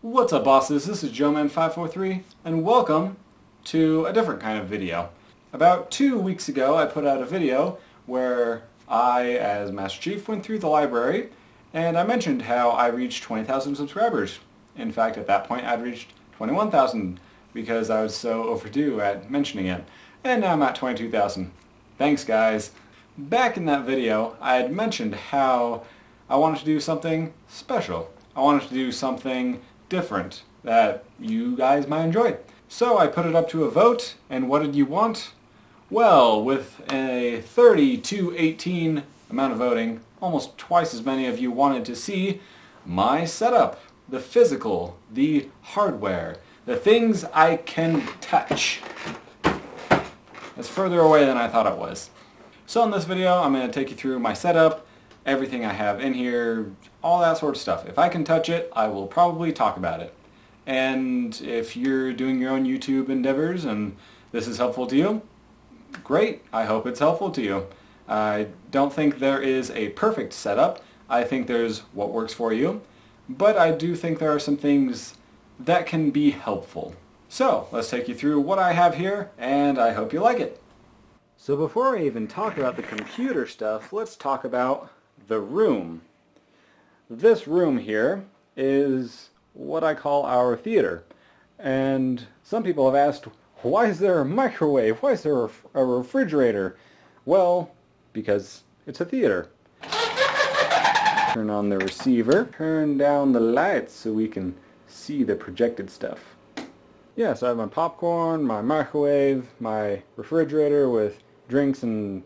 What's up, bosses? This is JoeMan543 and welcome to a different kind of video. About 2 weeks ago I put out a video where I, as Master Chief, went through the library and I mentioned how I reached 20,000 subscribers. In fact, at that point I'd reached 21,000 because I was so overdue at mentioning it. And now I'm at 22,000. Thanks, guys. Back in that video I had mentioned how I wanted to do something special. I wanted to do something different that you guys might enjoy. So I put it up to a vote, and what did you want? Well, with a 30-18 amount of voting, almost twice as many of you wanted to see my setup, the physical, the hardware, the things I can touch. It's further away than I thought it was. So in this video, I'm going to take you through my setup, everything I have in here, all that sort of stuff. If I can touch it, I will probably talk about it. And if you're doing your own YouTube endeavors and this is helpful to you, great. I hope it's helpful to you. I don't think there is a perfect setup. I think there's what works for you. But I do think there are some things that can be helpful. So let's take you through what I have here, and I hope you like it. So before I even talk about the computer stuff, let's talk about the room. This room here is what I call our theater. And some people have asked, why is there a microwave? Why is there a refrigerator? Well, because it's a theater. Turn on the receiver. Turn down the lights so we can see the projected stuff. Yeah, so I have my popcorn, my microwave, my refrigerator with drinks and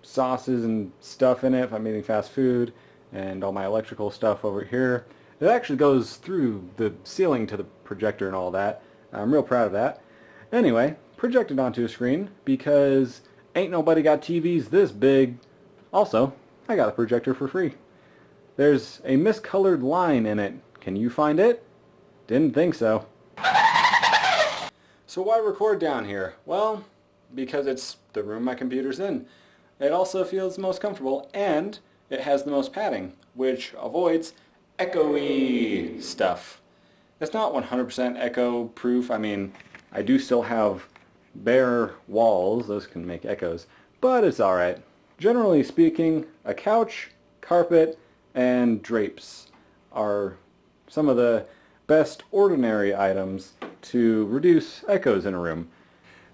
sauces and stuff in it if I'm eating fast food, and all my electrical stuff over here. It actually goes through the ceiling to the projector and all that. I'm real proud of that. Anyway, projected onto a screen because ain't nobody got TVs this big. Also, I got a projector for free. There's a miscolored line in it. Can you find it? Didn't think so. So why record down here? Well, because it's the room my computer's in. It also feels most comfortable, and it has the most padding, which avoids echoey stuff. It's not 100% echo proof. I mean, I do still have bare walls, those can make echoes, but it's alright. Generally speaking, a couch, carpet, and drapes are some of the best ordinary items to reduce echoes in a room.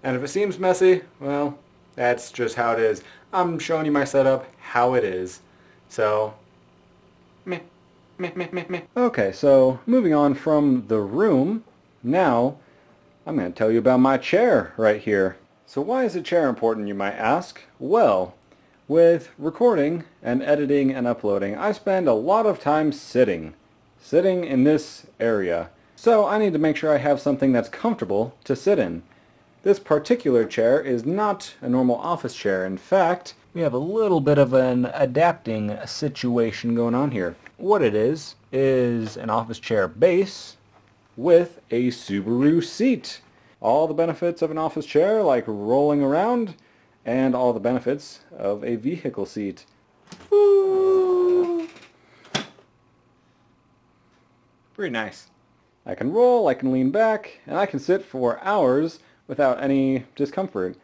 And if it seems messy, well, that's just how it is. I'm showing you my setup, how it is. So, meh. Okay, so moving on from the room, now I'm going to tell you about my chair right here. So why is a chair important, you might ask? Well, with recording and editing and uploading, I spend a lot of time sitting in this area. So I need to make sure I have something that's comfortable to sit in. This particular chair is not a normal office chair. In fact, we have a little bit of an adapting situation going on here. What it is an office chair base with a Subaru seat. All the benefits of an office chair, like rolling around, and all the benefits of a vehicle seat. Woo! Pretty nice. I can roll, I can lean back, and I can sit for hours without any discomfort.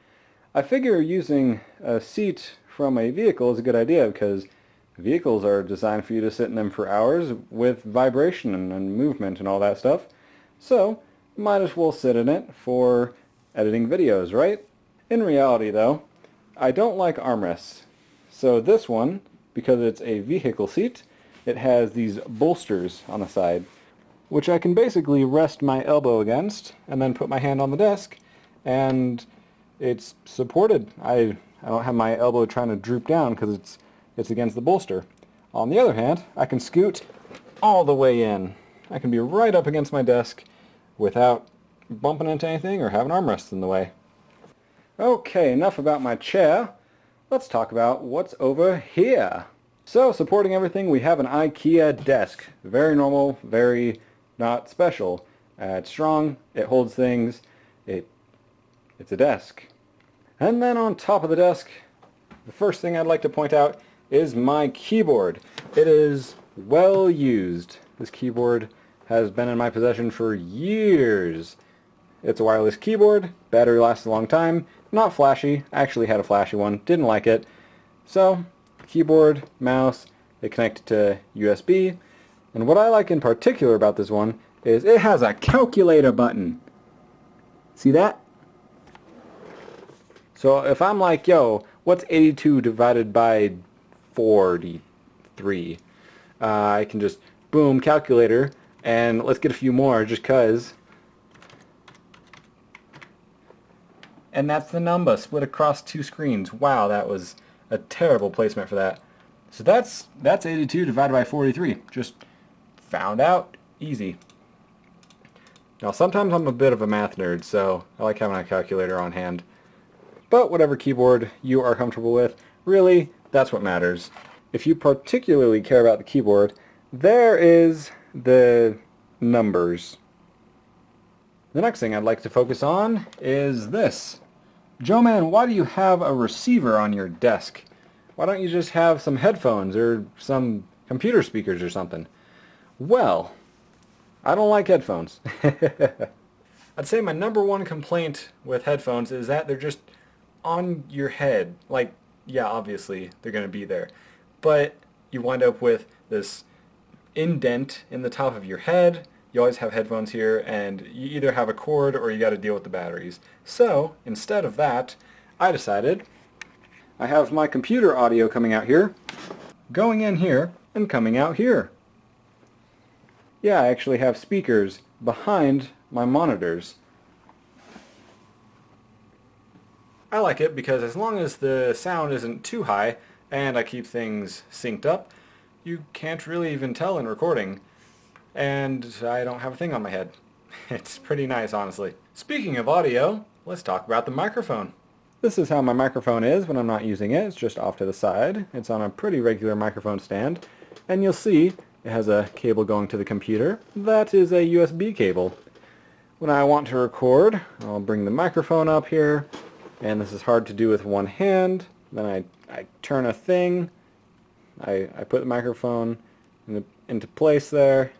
I figure using a seat from a vehicle is a good idea because vehicles are designed for you to sit in them for hours with vibration and movement and all that stuff. So, might as well sit in it for editing videos, right? In reality though, I don't like armrests. So this one, because it's a vehicle seat, it has these bolsters on the side, which I can basically rest my elbow against and then put my hand on the desk, and it's supported. I don't have my elbow trying to droop down because it's against the bolster. On the other hand, I can scoot all the way in. I can be right up against my desk without bumping into anything or having armrests in the way. Okay, enough about my chair. Let's talk about what's over here. So, supporting everything, we have an IKEA desk. Very normal, very not special. It's strong, it holds things, it's a desk. And then on top of the desk, the first thing I'd like to point out is my keyboard. It is well used. This keyboard has been in my possession for years. It's a wireless keyboard, battery lasts a long time, not flashy, I actually had a flashy one, didn't like it. So, keyboard, mouse, they connect to USB, and what I like in particular about this one is it has a calculator button. See that? So if I'm like, yo, what's 82 divided by 43? I can just, boom, calculator, and let's get a few more just cause. And that's the number, split across two screens. Wow, that was a terrible placement for that. So that's 82 divided by 43. Just found out, easy. Now sometimes I'm a bit of a math nerd, so I like having a calculator on hand. But whatever keyboard you are comfortable with, really, that's what matters. If you particularly care about the keyboard, there is the numbers. The next thing I'd like to focus on is this. Joe man, why do you have a receiver on your desk? Why don't you just have some headphones or some computer speakers or something? Well, I don't like headphones. I'd say my number one complaint with headphones is that they're just on your head. Like, yeah, obviously they're going to be there. But you wind up with this indent in the top of your head. You always have headphones here, and you either have a cord or you got to deal with the batteries. So, instead of that, I decided I have my computer audio coming out here, going in here, and coming out here. Yeah, I actually have speakers behind my monitors. I like it because as long as the sound isn't too high and I keep things synced up, you can't really even tell in recording. And I don't have a thing on my head. It's pretty nice, honestly. Speaking of audio, let's talk about the microphone. This is how my microphone is when I'm not using it. It's just off to the side. It's on a pretty regular microphone stand. And you'll see it has a cable going to the computer. That is a USB cable. When I want to record, I'll bring the microphone up here. And this is hard to do with one hand. Then I turn a thing. I put the microphone into place there.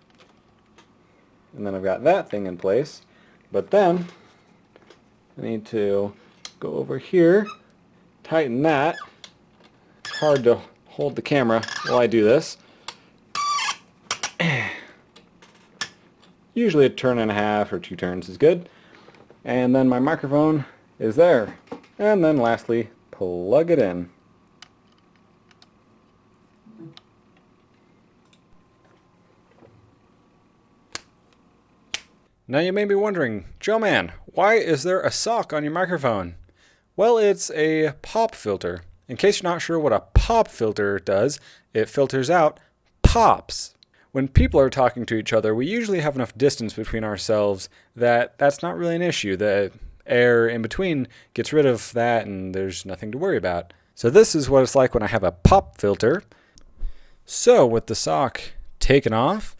And then I've got that thing in place. But then I need to go over here, tighten that. It's hard to hold the camera while I do this. Usually a turn and a half or 2 turns is good. And then my microphone is there. And then lastly, plug it in. Now you may be wondering, Joe man, why is there a sock on your microphone? Well, it's a pop filter. In case you're not sure what a pop filter does, it filters out pops. When people are talking to each other, we usually have enough distance between ourselves that that's not really an issue. The air in between gets rid of that and there's nothing to worry about. So this is what it's like when I have a pop filter. So with the sock taken off,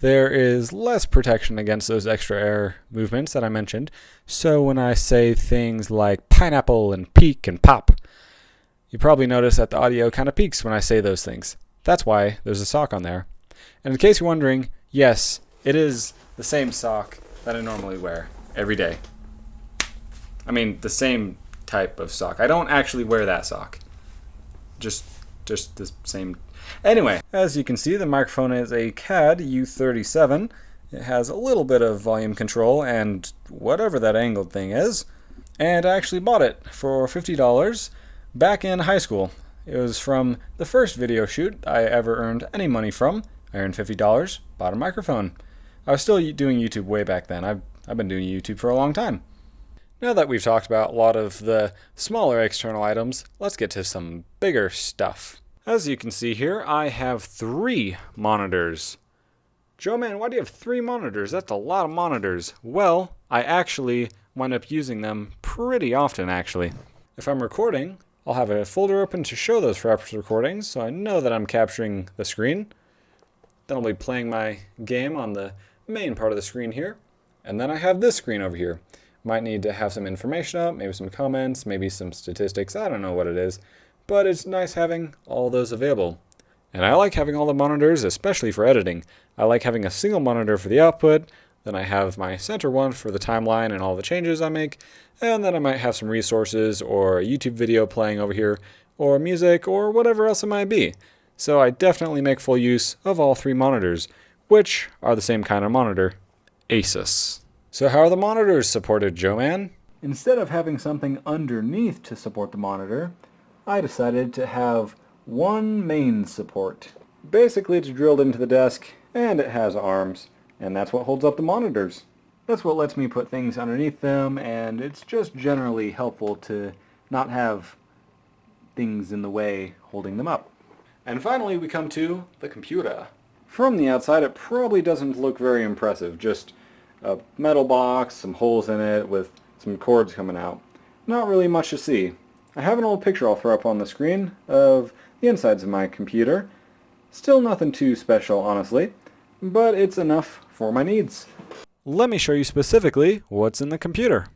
there is less protection against those extra air movements that I mentioned. So when I say things like pineapple and peak and pop, you probably notice that the audio kind of peaks when I say those things. That's why there's a sock on there. And in case you're wondering, yes, it is the same sock that I normally wear every day. I mean, the same type of sock. I don't actually wear that sock. Just the same. Anyway, as you can see, the microphone is a CAD U37. It has a little bit of volume control and whatever that angled thing is. And I actually bought it for $50 back in high school. It was from the first video shoot I ever earned any money from. I earned $50, bought a microphone. I was still doing YouTube way back then. I've been doing YouTube for a long time. Now that we've talked about a lot of the smaller external items, let's get to some bigger stuff. As you can see here, I have 3 monitors. Joe man, why do you have 3 monitors? That's a lot of monitors. Well, I actually wind up using them pretty often, actually. If I'm recording, I'll have a folder open to show those reference recordings, so I know that I'm capturing the screen. Then I'll be playing my game on the main part of the screen here. And then I have this screen over here. Might need to have some information up, maybe some comments, maybe some statistics, I don't know what it is. But it's nice having all those available. And I like having all the monitors, especially for editing. I like having a single monitor for the output, then I have my center one for the timeline and all the changes I make, and then I might have some resources or a YouTube video playing over here, or music, or whatever else it might be. So I definitely make full use of all three monitors, which are the same kind of monitor, Asus. So how are the monitors supported, Joe Man? Instead of having something underneath to support the monitor, I decided to have one main support. Basically it's drilled into the desk and it has arms, and that's what holds up the monitors. That's what lets me put things underneath them, and it's just generally helpful to not have things in the way holding them up. And finally we come to the computer. From the outside it probably doesn't look very impressive, just a metal box, some holes in it with some cords coming out. Not really much to see. I have an old picture I'll throw up on the screen of the insides of my computer. Still nothing too special, honestly, but it's enough for my needs. Let me show you specifically what's in the computer.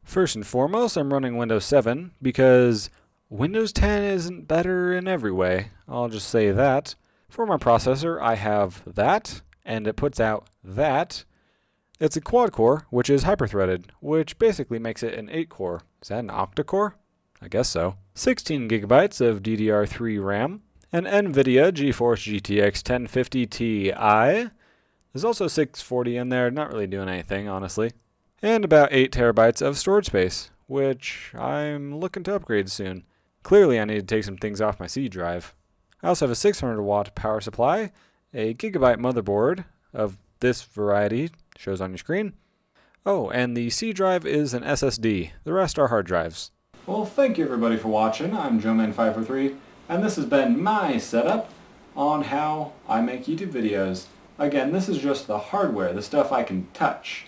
First and foremost, I'm running Windows 7 because Windows 10 isn't better in every way. I'll just say that. For my processor, I have that, and it puts out that. It's a quad-core, which is hyper-threaded, which basically makes it an 8-core. Is that an octa-core? I guess so. 16 gigabytes of DDR3 RAM, an NVIDIA GeForce GTX 1050 Ti. There's also 640 in there, not really doing anything, honestly. And about 8 terabytes of storage space, which I'm looking to upgrade soon. Clearly I need to take some things off my C drive. I also have a 600 watt power supply, a gigabyte motherboard of this variety, shows on your screen. Oh, and the C drive is an SSD. The rest are hard drives. Well, thank you everybody for watching. I'm JoeMan543, and this has been my setup on how I make YouTube videos. Again, this is just the hardware, the stuff I can touch.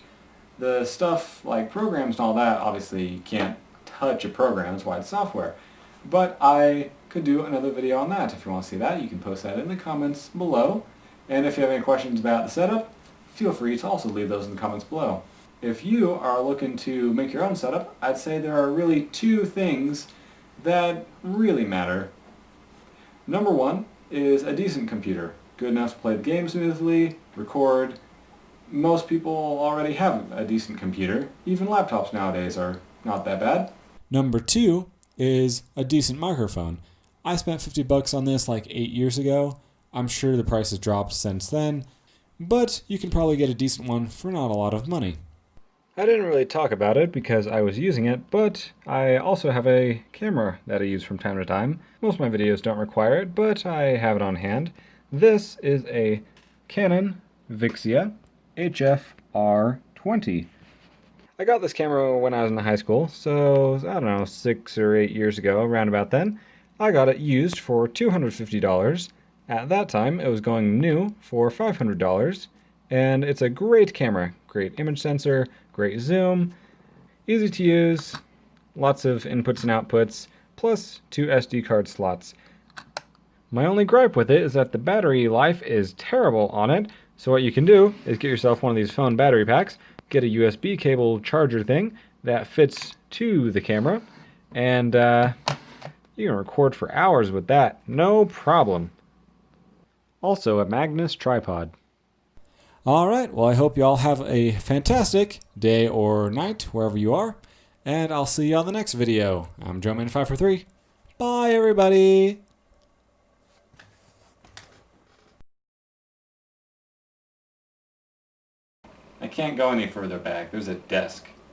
The stuff like programs and all that, obviously you can't touch a program, that's why it's software. But I could do another video on that. If you want to see that, you can post that in the comments below. And if you have any questions about the setup, feel free to also leave those in the comments below. If you are looking to make your own setup, I'd say there are really two things that really matter. Number one is a decent computer. Good enough to play the game smoothly, record. Most people already have a decent computer. Even laptops nowadays are not that bad. Number two is a decent microphone. I spent $50 on this like 8 years ago. I'm sure the price has dropped since then, but you can probably get a decent one for not a lot of money. I didn't really talk about it because I was using it, but I also have a camera that I use from time to time. Most of my videos don't require it, but I have it on hand. This is a Canon Vixia Hf R20. I got this camera when I was in high school, so I don't know, 6 or 8 years ago, around about then. I got it used for $250. At that time, it was going new for $500, and it's a great camera. Great image sensor, great zoom, easy to use, lots of inputs and outputs, plus 2 SD card slots. My only gripe with it is that the battery life is terrible on it, so what you can do is get yourself one of these phone battery packs, get a USB cable charger thing that fits to the camera, and you can record for hours with that, no problem. Also a Magnus tripod. Alright, well I hope you all have a fantastic day or night, wherever you are, and I'll see you on the next video. I'm JoeMan543. Bye everybody! I can't go any further back, there's a desk.